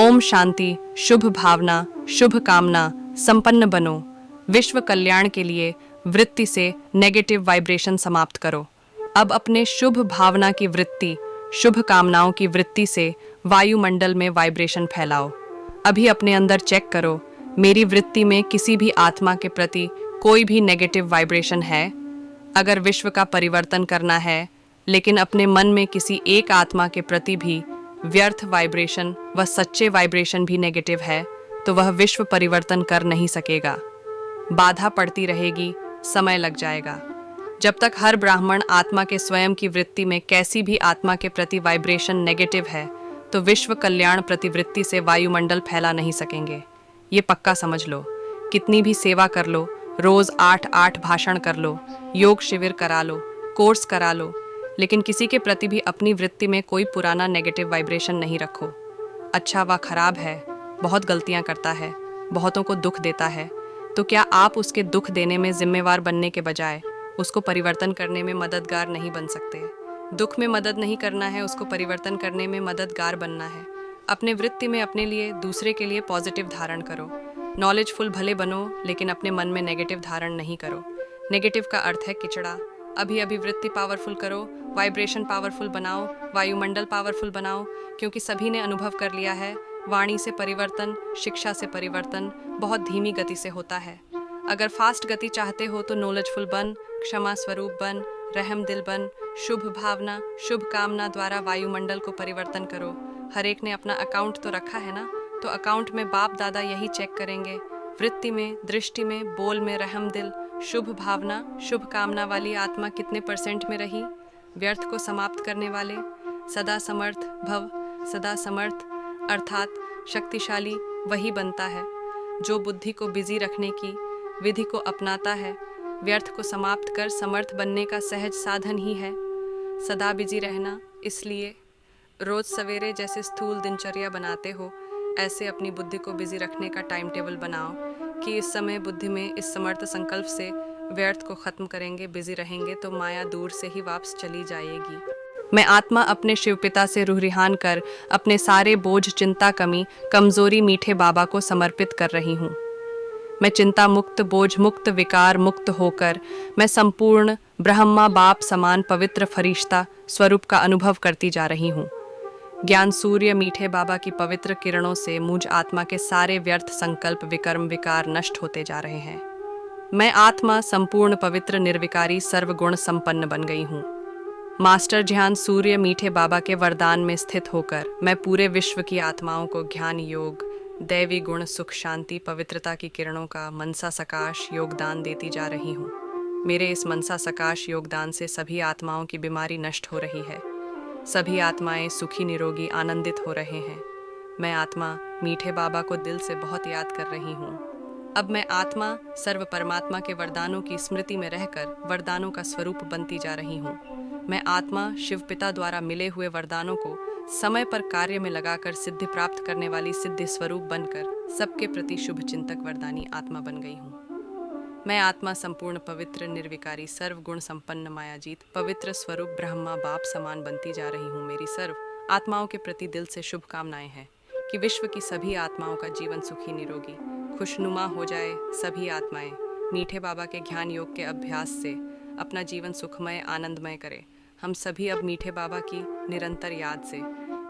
ओम शांति, शुभ भावना, शुभ कामना, संपन्न बनो। विश्व कल्याण के लिए वृत्ति से नेगेटिव वाइब्रेशन समाप्त करो। अब अपने शुभ भावना की वृत्ति, शुभ कामनाओं की वृत्ति से वायुमंडल में वाइब्रेशन फैलाओ। अभी अपने अंदर चेक करो, मेरी वृत्ति में किसी भी आत्मा के प्रति कोई भी नेगेटिव वाइब्रेशन है? अगर विश्व का परिवर्तन करना है, लेकिन अपने मन में किसी एक आत्मा के प्रति भी व्यर्थ वाइब्रेशन व सच्चे वाइब्रेशन भी नेगेटिव है, तो वह विश्व परिवर्तन कर नहीं सकेगा। बाधा पड़ती रहेगी, समय लग जाएगा। जब तक हर ब्राह्मण आत्मा के स्वयं की वृत्ति में कैसी भी आत्मा के प्रति वाइब्रेशन नेगेटिव है, तो विश्व कल्याण प्रतिवृत्ति से वायुमंडल फैला नहीं सकेंगे। ये पक्का समझ लो। कितनी भी सेवा कर लो, रोज 8-8 भाषण कर लो, योग शिविर करा लो, कोर्स करा लो, लेकिन किसी के प्रति भी अपनी वृत्ति में कोई पुराना नेगेटिव वाइब्रेशन नहीं रखो। अच्छा व खराब है, बहुत गलतियां करता है, बहुतों को दुख देता है, तो क्या आप उसके दुख देने में जिम्मेवार बनने के बजाय उसको परिवर्तन करने में मददगार नहीं बन सकते? दुख में मदद नहीं करना है, उसको परिवर्तन करने में मददगार बनना है। अपने वृत्ति में अपने लिए, दूसरे के लिए पॉजिटिव धारण करो। नॉलेजफुल भले बनो, लेकिन अपने मन में नेगेटिव धारण नहीं करो। नेगेटिव का अर्थ है किचड़ा। अभी अभी वृत्ति पावरफुल करो, वाइब्रेशन पावरफुल बनाओ, वायुमंडल पावरफुल बनाओ, क्योंकि सभी ने अनुभव कर लिया है, वाणी से परिवर्तन, शिक्षा से परिवर्तन बहुत धीमी गति से होता है। अगर फास्ट गति चाहते हो तो नॉलेजफुल बन, क्षमा स्वरूप बन, रहम दिल बन, शुभ भावना, शुभ कामना द्वारा वायुमंडल को परिवर्तन करो। हर एक ने अपना अकाउंट तो रखा है ना, तो अकाउंट में बाप दादा यही चेक करेंगे। वृत्ति में, दृष्टि में, बोल में रहम दिल, शुभ भावना, शुभ कामना वाली आत्मा कितने % में रही? व्यर्थ को समाप्त करने वाले सदा समर्थ भव, सदा समर्थ अर्थात शक्तिशाली वही बनता है जो बुद्धि को बिजी रखने की विधि को अपनाता है। व्यर्थ को समाप्त कर समर्थ बनने का सहज साधन ही है सदा बिजी रहना। इसलिए रोज सवेरे जैसे स्थूल दिनचर्या बनाते हो, ऐसे अपनी बुद्धि को बिजी रखने का टाइम टेबल बनाओ कि इस समय बुद्धि में इस समर्थ संकल्प से व्यर्थ को खत्म करेंगे, बिजी रहेंगे तो माया दूर से ही वापस चली जाएगी। मैं आत्मा अपने शिवपिता से रूह-रिहान कर अपने सारे बोझ, चिंता, कमी, कमजोरी मीठे बाबा को समर्पित कर रही हूँ। मैं चिंता मुक्त, बोझ मुक्त, विकार मुक्त होकर मैं संपूर्ण ब्रह्मा बाप समान पवित्र फरिश्ता स्वरूप का अनुभव करती जा रही हूँ। ज्ञान सूर्य मीठे बाबा की पवित्र किरणों से मुझ आत्मा के सारे व्यर्थ संकल्प, विकर्म, विकार नष्ट होते जा रहे हैं। मैं आत्मा संपूर्ण पवित्र निर्विकारी सर्वगुण संपन्न बन गई हूँ। मास्टर ध्यान सूर्य मीठे बाबा के वरदान में स्थित होकर मैं पूरे विश्व की आत्माओं को ज्ञान योग, दैवी गुण, सुख, शांति, पवित्रता की किरणों का मनसा सकाश योगदान देती जा रही हूँ। मेरे इस मनसा सकाश योगदान से सभी आत्माओं की बीमारी नष्ट हो रही है। सभी आत्माएं सुखी, निरोगी, आनंदित हो रहे हैं। मैं आत्मा मीठे बाबा को दिल से बहुत याद कर रही हूँ। अब मैं आत्मा सर्व परमात्मा के वरदानों की स्मृति में रहकर वरदानों का स्वरूप बनती जा रही हूँ। मैं आत्मा शिव पिता द्वारा मिले हुए वरदानों को समय पर कार्य में लगाकर सिद्धि प्राप्त करने वाली सिद्धि स्वरूप बनकर सबके प्रति शुभ चिंतक वरदानी आत्मा बन गई हूँ। मैं आत्मा संपूर्ण पवित्र निर्विकारी सर्वगुण संपन्न मायाजीत पवित्र स्वरूप ब्रह्मा बाप समान बनती जा रही हूँ। मेरी सर्व आत्माओं के प्रति दिल से शुभकामनाएं हैं कि विश्व की सभी आत्माओं का जीवन सुखी, निरोगी, खुशनुमा हो जाए। सभी आत्माएं मीठे बाबा के ज्ञान योग के अभ्यास से अपना जीवन सुखमय, आनंदमय करें। हम सभी अब मीठे बाबा की निरंतर याद से,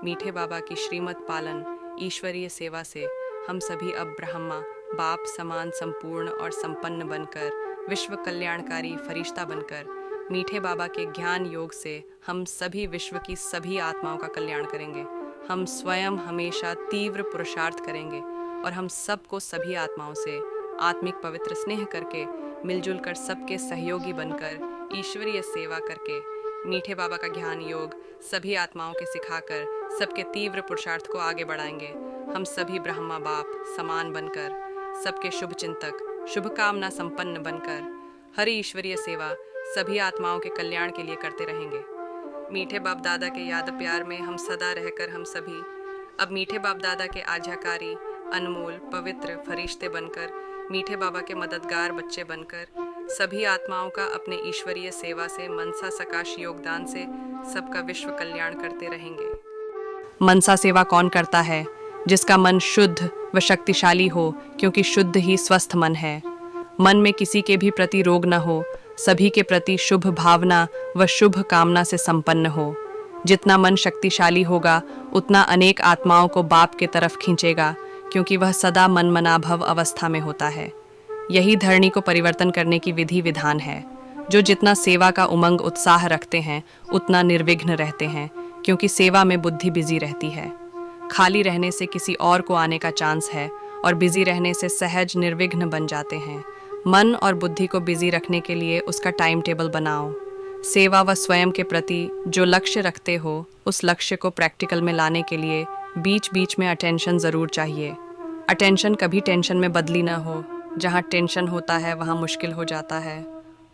मीठे बाबा की श्रीमत पालन, ईश्वरीय सेवा से हम सभी अब ब्रह्मा बाप समान संपूर्ण और संपन्न बनकर विश्व कल्याणकारी फरिश्ता बनकर मीठे बाबा के ज्ञान योग से हम सभी विश्व की सभी आत्माओं का कल्याण करेंगे। हम स्वयं हमेशा तीव्र पुरुषार्थ करेंगे और हम सबको सभी आत्माओं से आत्मिक पवित्र स्नेह करके मिलजुल कर सबके सहयोगी बनकर ईश्वरीय सेवा करके मीठे बाबा का ज्ञान योग सभी आत्माओं के सिखाकर सबके तीव्र पुरुषार्थ को आगे बढ़ाएंगे। हम सभी ब्रह्मा बाप समान बनकर सबके शुभ चिंतक, शुभकामना संपन्न बनकर हरि ईश्वरीय सेवा सभी आत्माओं के कल्याण के लिए करते रहेंगे। मीठे बाप दादा के याद प्यार में हम सदा रहकर हम सभी अब मीठे बाप दादा के आज्ञाकारी, अनमोल, पवित्र फरिश्ते बनकर मीठे बाबा के मददगार बच्चे बनकर सभी आत्माओं का अपने ईश्वरीय सेवा से मनसा सकाश योगदान से सबका विश्व कल्याण करते रहेंगे। मनसा सेवा कौन करता है? जिसका मन शुद्ध व शक्तिशाली हो, क्योंकि शुद्ध ही स्वस्थ मन है। मन में किसी के भी प्रति रोग न हो, सभी के प्रति शुभ भावना व शुभ कामना से संपन्न हो। जितना मन शक्तिशाली होगा उतना अनेक आत्माओं को बाप के तरफ खींचेगा, क्योंकि वह सदा मनमनाभव अवस्था में होता है। यही धरणी को परिवर्तन करने की विधि विधान है। जो जितना सेवा का उमंग उत्साह रखते हैं उतना निर्विघ्न रहते हैं, क्योंकि सेवा में बुद्धि बिजी रहती है। खाली रहने से किसी और को आने का चांस है और बिजी रहने से सहज निर्विघ्न बन जाते हैं। मन और बुद्धि को बिजी रखने के लिए उसका टाइम टेबल बनाओ। सेवा व स्वयं के प्रति जो लक्ष्य रखते हो उस लक्ष्य को प्रैक्टिकल में लाने के लिए बीच बीच में अटेंशन ज़रूर चाहिए। अटेंशन कभी टेंशन में बदली ना हो। जहाँ टेंशन होता है वहाँ मुश्किल हो जाता है।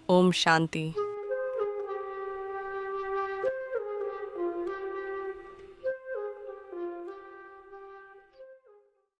ओम शांति।